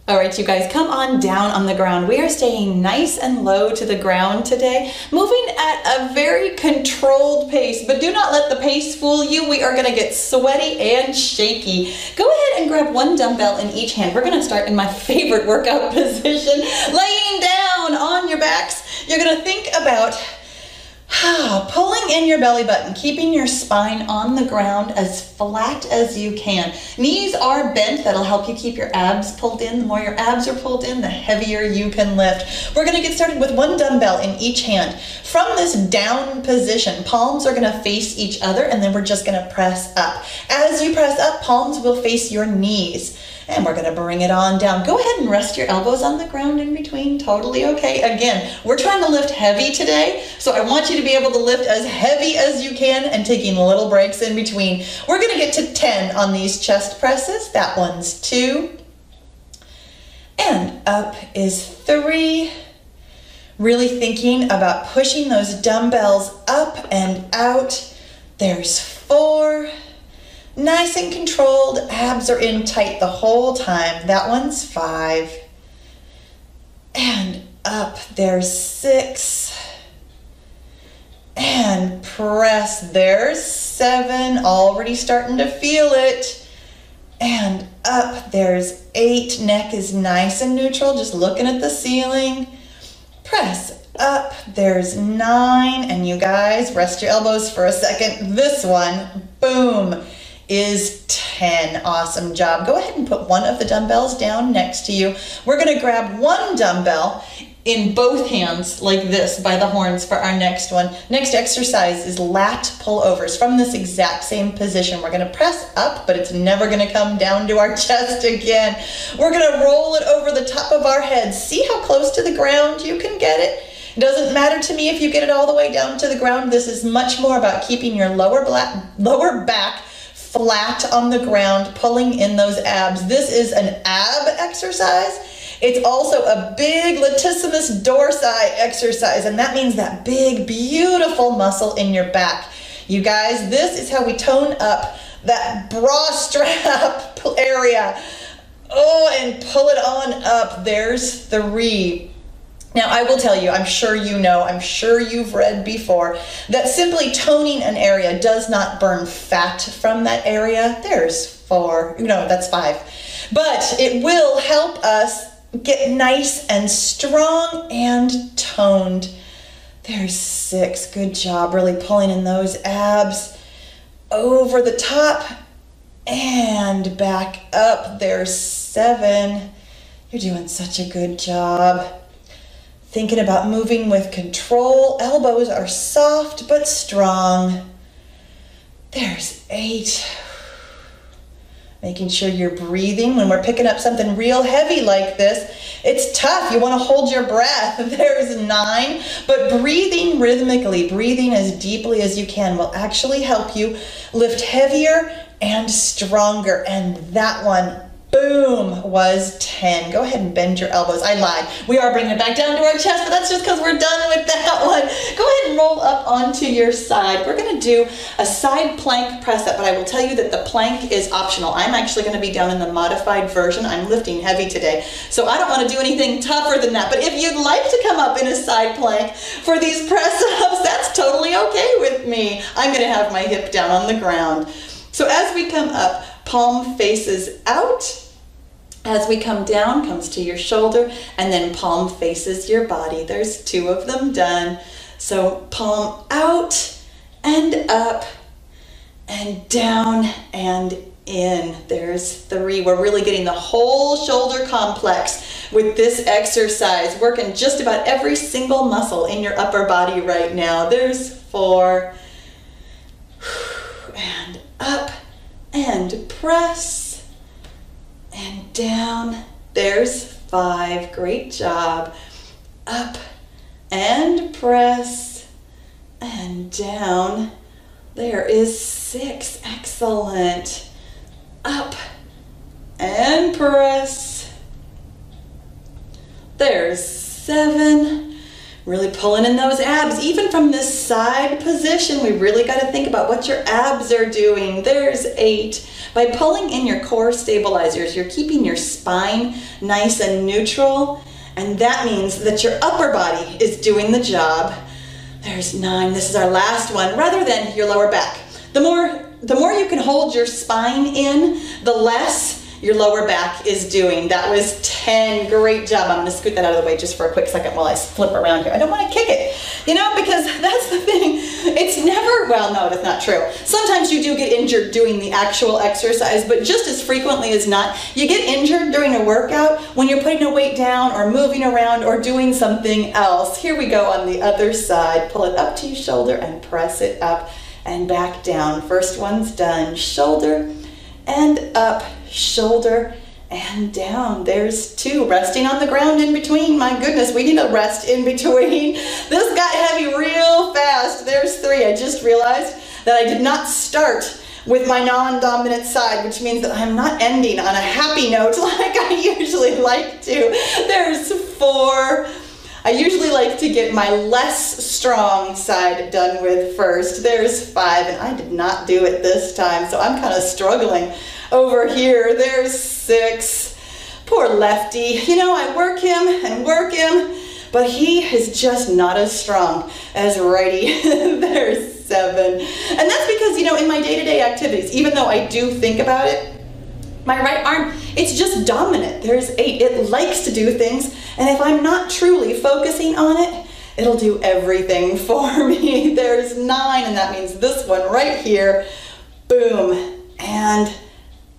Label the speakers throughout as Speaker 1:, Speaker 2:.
Speaker 1: All right, you guys, come on down on the ground. We are staying nice and low to the ground today, moving at a very controlled pace, but do not let the pace fool you. We are gonna get sweaty and shaky. Go ahead and grab one dumbbell in each hand. We're gonna start in my favorite workout position, laying down on your backs. You're gonna think about pulling in your belly button, keeping your spine on the ground as flat as you can. Knees are bent. That'll help you keep your abs pulled in. The more your abs are pulled in, the heavier you can lift. We're going to get started with one dumbbell in each hand. From this down position, palms are going to face each other, and then we're just going to press up. As you press up, palms will face your knees. And we're going to bring it on down. Go ahead and rest your elbows on the ground in between. Totally okay. Again, we're trying to lift heavy today, so I want you to be able to lift as heavy as you can and taking little breaks in between. We're going to get to 10 on these chest presses. That one's 2. And up is 3. Really thinking about pushing those dumbbells up and out. There's 4. Nice and controlled, abs are in tight the whole time. That one's 5. And up, there's 6. And press, there's 7. Already starting to feel it. And up, there's 8. Neck is nice and neutral, just looking at the ceiling. Press up, there's 9. And you guys, rest your elbows for a second. This one, boom, is 10. Awesome job. Go ahead and put one of the dumbbells down next to you. We're going to grab one dumbbell in both hands like this by the horns for our next one. Next exercise is lat pullovers from this exact same position. We're going to press up, but it's never going to come down to our chest again. We're going to roll it over the top of our head. See how close to the ground you can get it? It doesn't matter to me if you get it all the way down to the ground. This is much more about keeping your lower back flat on the ground, pulling in those abs. This is an ab exercise. It's also a big latissimus dorsi exercise, and that means that big, beautiful muscle in your back. You guys, this is how we tone up that bra strap area. Oh, and pull it on up. There's 3. Now, I will tell you, I'm sure you know, I'm sure you've read before, that simply toning an area does not burn fat from that area. There's 4, no, that's 5. But it will help us get nice and strong and toned. There's 6, good job, really pulling in those abs. Over the top and back up. There's 7. You're doing such a good job. Thinking about moving with control. Elbows are soft but strong. There's 8. Making sure you're breathing. When we're picking up something real heavy like this, it's tough. You want to hold your breath. There's 9. But breathing rhythmically, breathing as deeply as you can will actually help you lift heavier and stronger. And that one, boom, was 10. Go ahead and bend your elbows. I lied. We are bringing it back down to our chest, but that's just because we're done with that one. Go ahead and roll up onto your side. We're going to do a side plank press up, but I will tell you that the plank is optional. I'm actually going to be down in the modified version. I'm lifting heavy today, so I don't want to do anything tougher than that. But if you'd like to come up in a side plank for these press ups, that's totally okay with me. I'm going to have my hip down on the ground. So as we come up, palm faces out. As we come down, comes to your shoulder, and then palm faces your body. There's 2 of them done. So palm out and up and down and in. There's 3. We're really getting the whole shoulder complex with this exercise, working just about every single muscle in your upper body right now. There's 4. And up and press. And down. There's 5. Great job. Up and press. And down. There is 6. Excellent. Up and press. There's 7. Really pulling in those abs. Even from this side position, we really got to think about what your abs are doing. There's 8. By pulling in your core stabilizers, you're keeping your spine nice and neutral, and that means that your upper body is doing the job. There's 9. This is our last one, rather than your lower back. The more you can hold your spine in, the less your lower back is doing. That was 10. Great job. I'm going to scoot that out of the way just for a quick second while I flip around here. I don't want to kick it, you know, because that's the thing. It's never, well, no, that's not true. Sometimes you do get injured doing the actual exercise, but just as frequently as not, you get injured during a workout when you're putting a weight down or moving around or doing something else. Here we go on the other side. Pull it up to your shoulder and press it up and back down. First one's done. Shoulder and up, shoulder and down. There's 2. Resting on the ground in between. My goodness, we need a rest in between. This got heavy real fast. There's 3. I just realized that I did not start with my non-dominant side, which means that I'm not ending on a happy note like I usually like to. There's 4. I usually like to get my less strong side done with first. There's 5, and I did not do it this time, so I'm kind of struggling over here. There's 6. Poor lefty. You know, I work him, but he is just not as strong as righty. There's 7. And that's because, you know, in my day-to-day activities, even though I do think about it, my right arm, it's just dominant. There's 8. It likes to do things, and if I'm not truly focusing on it, it'll do everything for me. There's 9, and that means this one right here. Boom. And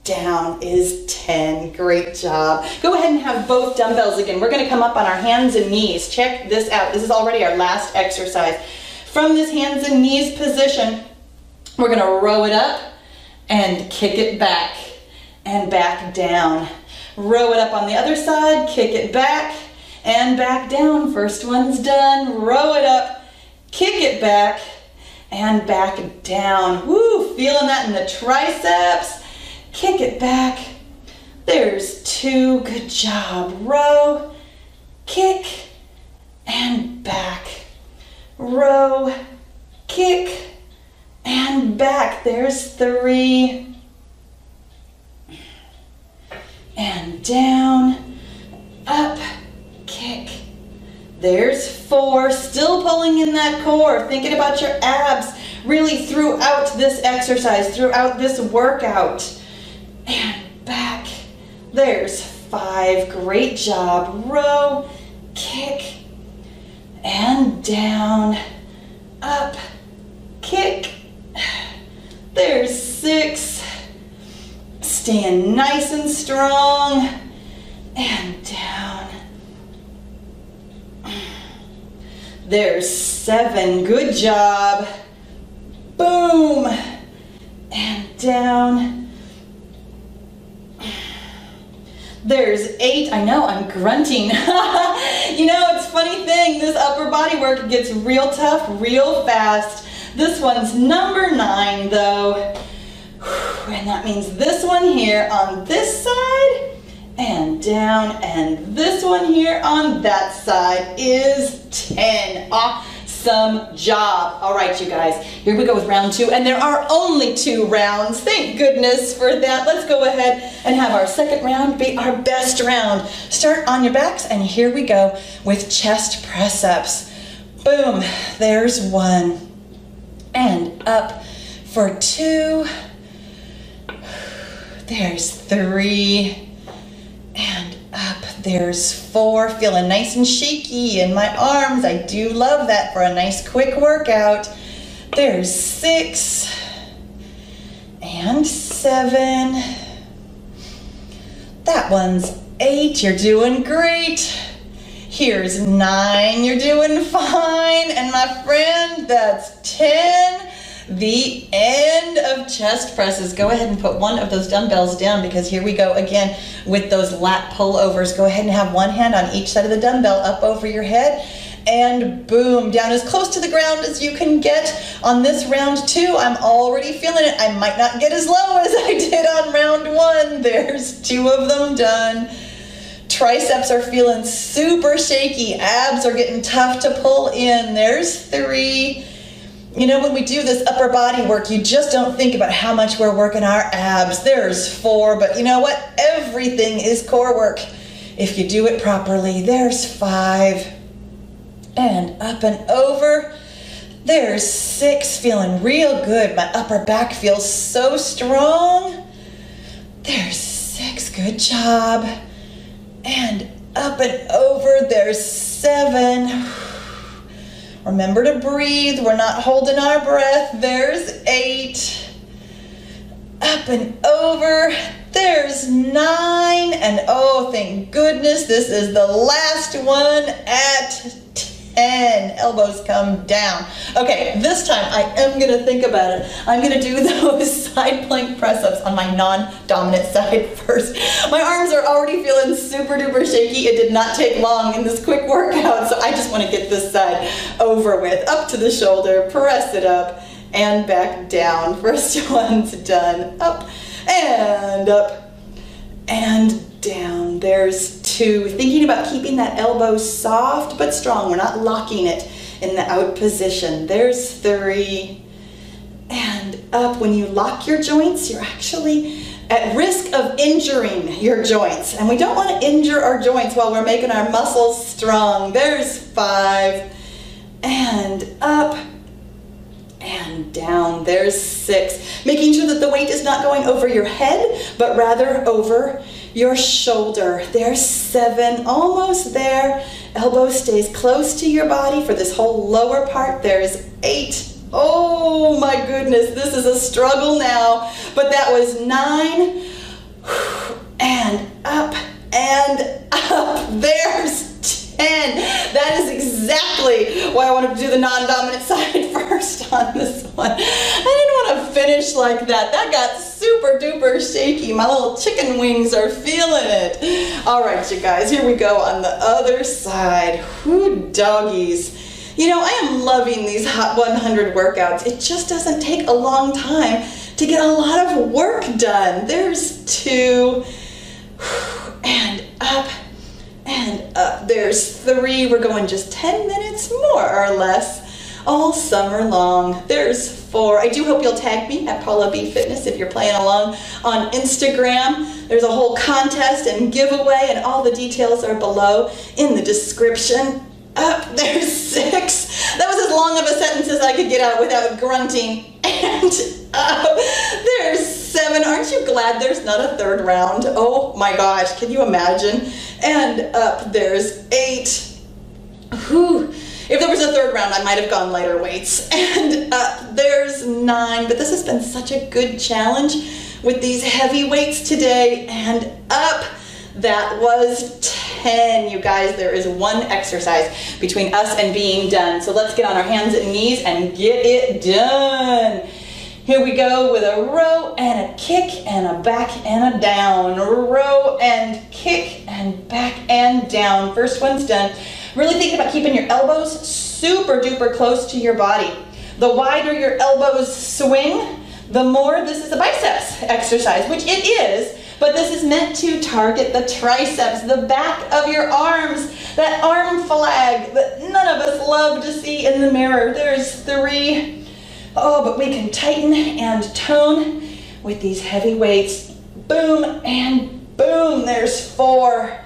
Speaker 1: down is 10. Great job. Go ahead and have both dumbbells again. We're going to come up on our hands and knees. Check this out. This is already our last exercise. From this hands and knees position, we're going to row it up and kick it back and back down. Row it up on the other side, kick it back and back down. First one's done. Row it up, kick it back and back down. Woo, feeling that in the triceps. Kick it back. There's 2. Good job. Row, kick, and back. Row, kick, and back. There's 3. And down, up, kick. There's 4. Still pulling in that core. Thinking about your abs really throughout this exercise, throughout this workout. And back. There's 5. Great job. Row, kick, and down, up, kick. There's 6. Stand nice and strong and down. There's 7. Good job. Boom. And down. There's 8. I know, I'm grunting. You know, it's a funny thing. This upper body work gets real tough, real fast. This one's number 9, though. And that means this one here on this side and down, and this one here on that side is 10. Awesome job. All right, you guys, here we go with round 2, and there are only 2 rounds. Thank goodness for that. Let's go ahead and have our second round be our best round. Start on your backs, and here we go with chest press-ups. Boom, there's 1, and up for 2. There's 3, and up. There's 4. Feeling nice and shaky in my arms. I do love that for a nice quick workout. There's 6, and 7. That one's 8. You're doing great. Here's 9. You're doing fine. And my friend, that's 10. The end of chest presses. Go ahead and put one of those dumbbells down, because here we go again with those lat pullovers. Go ahead and have one hand on each side of the dumbbell up over your head, and boom, down as close to the ground as you can get. On this round 2, I'm already feeling it. I might not get as low as I did on round 1. There's 2 of them done. Triceps are feeling super shaky. Abs are getting tough to pull in. There's 3. You know, when we do this upper body work, you just don't think about how much we're working our abs. There's 4, but you know what? Everything is core work if you do it properly. There's 5. And up and over. There's 6, feeling real good. My upper back feels so strong. There's 6, good job. And up and over, there's 7. Remember to breathe, we're not holding our breath. There's 8. Up and over, there's 9. And oh, thank goodness, this is the last one at 10. Elbows come down. Okay, this time I am gonna think about it. I'm gonna do those side plank press-ups on my non-dominant side first. My arms are already feeling super duper shaky. It did not take long in this quick workout, so I just wanna get this side over with. Up to the shoulder, press it up, and back down. First one's done. Up, and down. There's 2. Thinking about keeping that elbow soft but strong. We're not locking it in the out position. There's 3. And up. When you lock your joints, you're actually at risk of injuring your joints. And we don't want to injure our joints while we're making our muscles strong. There's 5. And up. And down. There's 6. Making sure that the weight is not going over your head, but rather over your shoulder. There's 7, almost there. Elbow stays close to your body for this whole lower part. There's 8. Oh my goodness, this is a struggle now. But that was 9. And up and up. There's 10. That is exactly why I wanted to do the non-dominant side first on this one. I didn't want to finish like that. That got super duper shaky. My little chicken wings are feeling it. All right, you guys, here we go on the other side. Whoo, doggies. You know, I am loving these Hot 100 workouts. It just doesn't take a long time to get a lot of work done. There's 2. And up. And up. There's 3. We're going just 10 minutes more or less all summer long. There's 4. I do hope you'll tag me at Paula B Fitness if you're playing along on Instagram. There's a whole contest and giveaway, and all the details are below in the description. Up. There's 6. That was as long of a sentence as I could get out without grunting. And up. There's 7. Aren't you glad there's not a 3rd round? Oh my gosh, can you imagine? And up. There's 8. Whew. If there was a 3rd round, I might have gone lighter weights. And up. There's 9. But this has been such a good challenge with these heavy weights today. And up. That was 10, you guys. There is one exercise between us and being done. So let's get on our hands and knees and get it done. Here we go with a row and a kick and a back and a down. Row and kick and back and down. First one's done. Really thinking about keeping your elbows super duper close to your body. The wider your elbows swing, the more this is a biceps exercise, which it is. But this is meant to target the triceps, the back of your arms, that arm flag that none of us love to see in the mirror. There's 3. Oh, but we can tighten and tone with these heavy weights. Boom and boom. There's 4.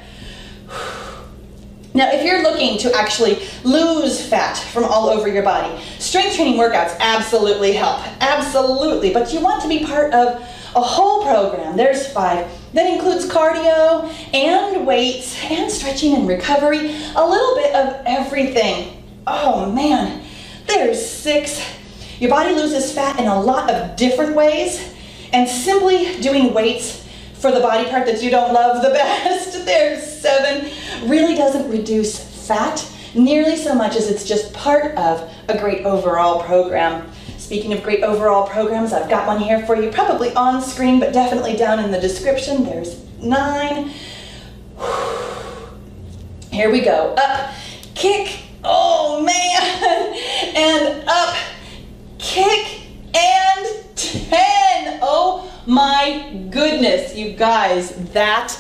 Speaker 1: Now, if you're looking to actually lose fat from all over your body, strength training workouts absolutely help. Absolutely. But you want to be part of a whole program. There's 5. That includes cardio and weights and stretching and recovery. A little bit of everything. Oh man, there's 6. Your body loses fat in a lot of different ways, and simply doing weights for the body part that you don't love the best, there's 7, really doesn't reduce fat nearly so much as it's just part of a great overall program. Speaking of great overall programs, I've got one here for you, probably on screen, but definitely down in the description. There's 9. Here we go. Up, kick, oh man, and up, kick, and 10. Oh my goodness, you guys, that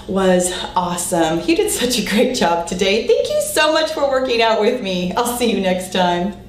Speaker 2: was awesome. You did such a great job today. Thank you so much for working out with me. I'll see you next time.